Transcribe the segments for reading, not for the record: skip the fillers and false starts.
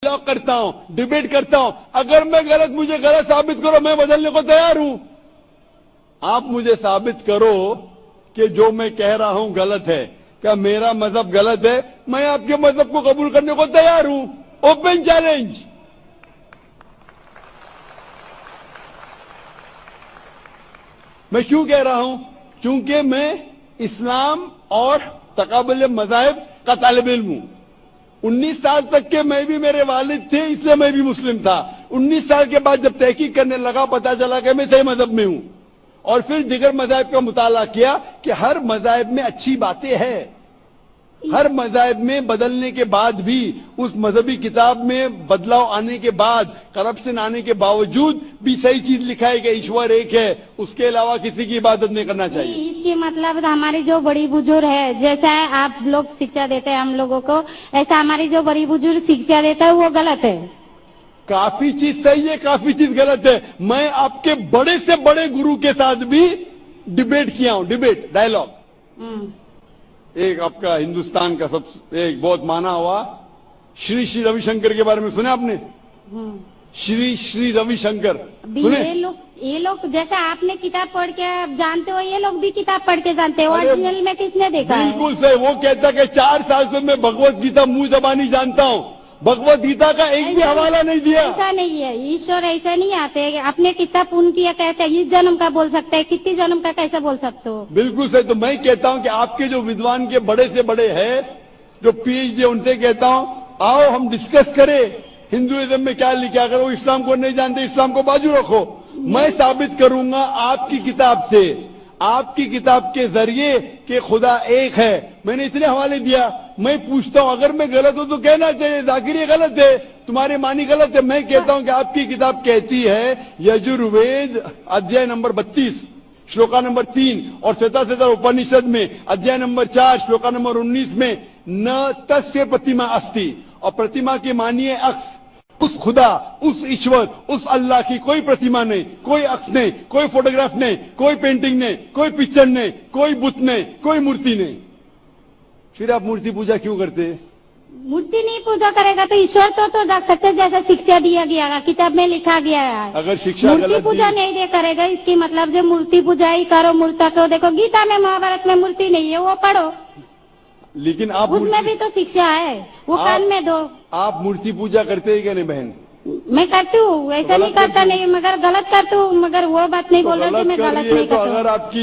Dialogue کرتا ہوں, debate کرتا ہوں. اگر میں غلط, مجھے غلط ثابت کرو, میں بدلنے کو تیار ہوں. آپ مجھے ثابت کرو کہ جو میں کہہ رہا ہوں غلط ہے, کیا میرا مذہب غلط ہے, میں آپ کے مذہب کو قبول کرنے کو تیار ہوں. Open challenge. میں کیوں کہہ رہا ہوں؟ کیونکہ میں اسلام اور تقابل مذاہب کا طالب علم ہوں. 19 سال تک کے میں بھی, میرے والد تھے اس لیے میں بھی مسلم تھا. 19 سال کے بعد جب تحقیق کرنے لگا, پتا چلا کہ میں صحیح مذہب میں ہوں. اور پھر دیگر مذاہب کا مطالعہ کیا کہ ہر مذاہب میں اچھی باتیں ہیں. ہر مذاہب میں بدلنے کے بعد بھی, اس مذہبی کتاب میں بدلاؤ آنے کے بعد, کرپشن آنے کے باوجود بھی صحیح چیز لکھا ہے کہ ایشور ایک ہے, اس کے علاوہ کسی کی عبادت نہیں کرنا چاہیے. اس کی مطلب ہماری جو بڑی بزرگ ہے, جیسا آپ لوگ شکشا دیتے ہیں ہم لوگوں کو, ایسا ہماری جو بڑی بزرگ شکشا دیتا ہے وہ غلط ہے. کافی چیز صحیح ہے, کافی چیز غلط ہے. میں آپ کے بڑے سے بڑے گرو کے ساتھ بھی ڈیبیٹ کیا ہوں, ڈیبیٹ, ڈائلاگ. ایک آپ کا ہندوستان کا ایک بہت مانا ہوا شری روی شنکر کے بارے میں سنا آپ نے؟ شری روی شنکر یہ لوگ جیسا آپ نے کتاب پڑھ کے جانتے ہو, یہ لوگ بھی کتاب پڑھ کے جانتے ہیں. اوریجنل میں کس نے دیکھا ہے؟ بالکل صحیح. وہ کہتا کہ 4 سال سے میں بھگوت گیتا منہ زبانی جانتا ہوں, بھگوت گیتا کا ایک بھی حوالہ نہیں دیا. ایسا نہیں ہے, ایشور ایسا نہیں آتے. اپنے کتاب ان کی کہتے ہیں اس جنم کا بول سکتے ہیں, کتنی جنم کا کیسے بول سکتے ہو؟ بالکل صحیح. تو میں کہتا ہوں کہ آپ کے جو ودوان کے بڑے سے بڑے ہیں, جو پی ایچ ڈی, ان سے کہتا ہوں آؤ ہم ڈسکس کریں ہندوازم میں کیا لکھا. اگر وہ اسلام کو نہیں جانتے, اسلام کو بازو رکھو. میں ثابت کروں گا آپ کی کتاب سے, آپ کی کتاب کے ذریعے کہ خدا ایک ہے. میں نے اتنے حوالے دیا. میں پوچھتا ہوں اگر میں غلط ہوں تو کہنا چاہیے ذاکر یہ غلط ہے, تمہارے معنی غلط ہے. میں کہتا ہوں کہ آپ کی کتاب کہتی ہے یجروید ادھیائے نمبر 32 شلوکا نمبر 3 اور ستا اپنشد میں ادھیائے نمبر 4 شلوکا نمبر 19 میں ن تسیہ پرتیما استی, اور پرتیما کے معنی ہے عکس. اس خدا, اس ایشور, اس اللہ کی کوئی پرتیما نہیں, کوئی عکس نہیں, کوئی فوٹوگراف نہیں, کوئی پینٹنگ نہیں, کوئی پکچر نہیں, کوئی بت نہیں, کوئی مورتی نہیں. پھر آپ مورتی پوجا کیوں کرتے ہیں؟ مورتی نہیں پوجا کرے گا تو ایشور تو رکھ سکتے, جیسا شکشا دیا گیا ہے, کتاب میں لکھا گیا ہے. اگر شکشا مورتی پوجا نہیں دے کرے گا, اس کی مطلب جو مورتی پوجا ہی کرو, مورتا کو دیکھو گیتا میں مہابھارت میں مورتی نہیں ہے, وہ پڑھو. لیکن آپ اس میں بھی تو شکشا ہے, وہ کان میں دو. آپ مورتی پوجا کرتے ہیں کہ نہیں بہن؟ میں کرتی ہوں, ایسا نہیں کرتا نہیں, مگر غلط کرتی ہوں. مگر وہ بات نہیں بول رہی کہ میں غلط نہیں کرتا.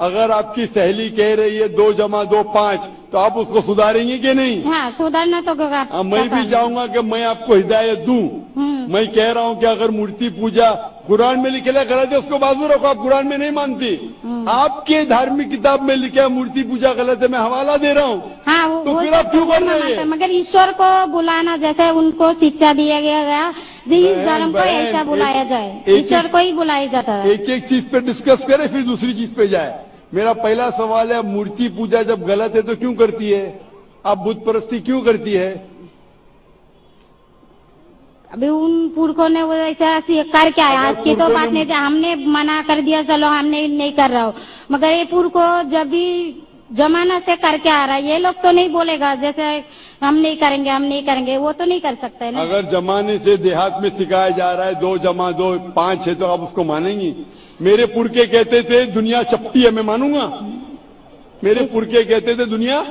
اگر آپ کی سہیلی کہہ رہی ہے 2 + 2 5, تو آپ اس کو سدھاریں گے کہ نہیں؟ ہاں سدھارنا تو میں بھی چاہوں گا کہ میں آپ کو ہدایت دوں. میں کہہ رہا ہوں کہ اگر مورتی پوجا قرآن میں لکھے غلط ہے, اس کو بازو رکھو. آپ قرآن میں نہیں مانتی, آپ کے دھارمک کتاب میں لکھا ہے مورتی پوجا غلط ہے, میں حوالہ دے رہا ہوں. ہاں, تو پھر آپ کیوں کر رہے ہیں؟ مگر ایشور کو بلانا, جیسے ان کو شکشا دیا گیا جی اس دھرم کو ایسا بلایا جائے, ایشور کو ہی بلایا جاتا ہے. ایک ایک چیز پہ ڈسکس کرے پھر دوسری چیز پہ جائے. میرا پہلا سوال ہے, مورتی پوجا جب غلط ہے تو کیوں کرتی ہے؟ آپ بت پرستی کیوں کرتی ہے؟ ابھی ان پورکھوں نے وہ ایسا کر کے آیا, آج کی تو بات نہیں, ہم نے منع کر دیا چلو ہم نے نہیں کر رہا ہوں. مگر یہ پورکھو جب بھی زمانہ سے کر کے آ رہا ہے, یہ لوگ تو نہیں بولے گا جیسے ہم نہیں کریں گے, ہم نہیں کریں گے, وہ تو نہیں کر سکتے نا. اگر زمانے سے دیہات میں سکھایا جا رہا ہے 2 + 2 5 ہے, تو آپ اس کو مانیں گی؟ میرے پورکھے کہتے تھے دنیا چپٹی ہے, میں مانوں گا؟ میرے پورکھے کہتے تھے دنیا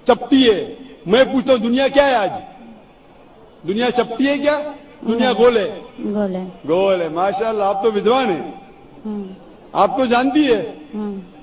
چپٹی ہے. میں پوچھتا ہوں دنیا کیا ہے آج؟ دنیا چپٹی ہے کیا؟ دنیا گول ہے. گول ہے. ماشاءاللہ, آپ تو ودوان ہیں, آپ تو جانتی ہے.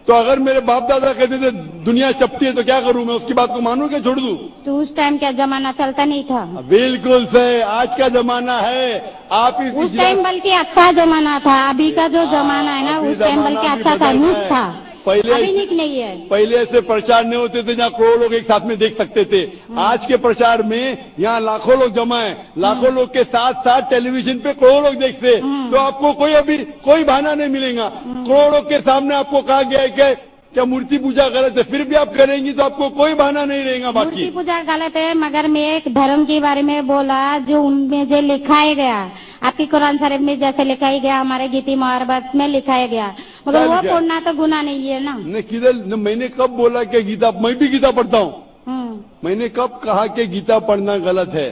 تو اگر میرے باپ دادا کہتے تھے دنیا چپٹی ہے تو کیا کروں میں؟ اس کی بات کو مانوں کہ چھوڑ دوں؟ تو اس ٹائم کیا زمانہ چلتا نہیں تھا؟ بالکل صحیح, آج کا زمانہ ہے. آپ اس ٹائم بلکہ اچھا زمانہ تھا. ابھی کا جو زمانہ ہے نا, اس ٹائم بلکہ اچھا تھا, نیک تھا. ابھی نیک نہیں ہے. پہلے ایسے پرچار نہیں ہوتے تھے جہاں کروڑوں لوگ ایک ساتھ میں دیکھ سکتے تھے. آج کے پرچار میں یہاں لاکھوں لوگ جمع ہیں, لاکھوں لوگ کے ساتھ ساتھ ٹیلی ویژن پہ کروڑوں لوگ دیکھتے, تو آپ کو کوئی بہانہ نہیں ملے گا. کروڑوں کے سامنے آپ کو کہا گیا ہے کہ کیا مورتی پوجا غلط ہے, پھر بھی آپ کریں گی تو آپ کو کوئی بہانہ نہیں رہے گا. باقی مورتی پوجا غلط ہے, مگر میں ایک دھرم کے بارے میں بولا جو ان میں جو لکھایا گیا, آپ کی قرآن شریف میں جیسے لکھایا گیا, ہمارے گیتی مہابھارت میں لکھایا گیا, مگر وہ پڑھنا تو گناہ نہیں ہے نا. کدھر میں نے کب بولا کہ گیتا, میں بھی گیتا پڑھتا ہوں. میں نے کب کہا کہ گیتا پڑھنا غلط ہے؟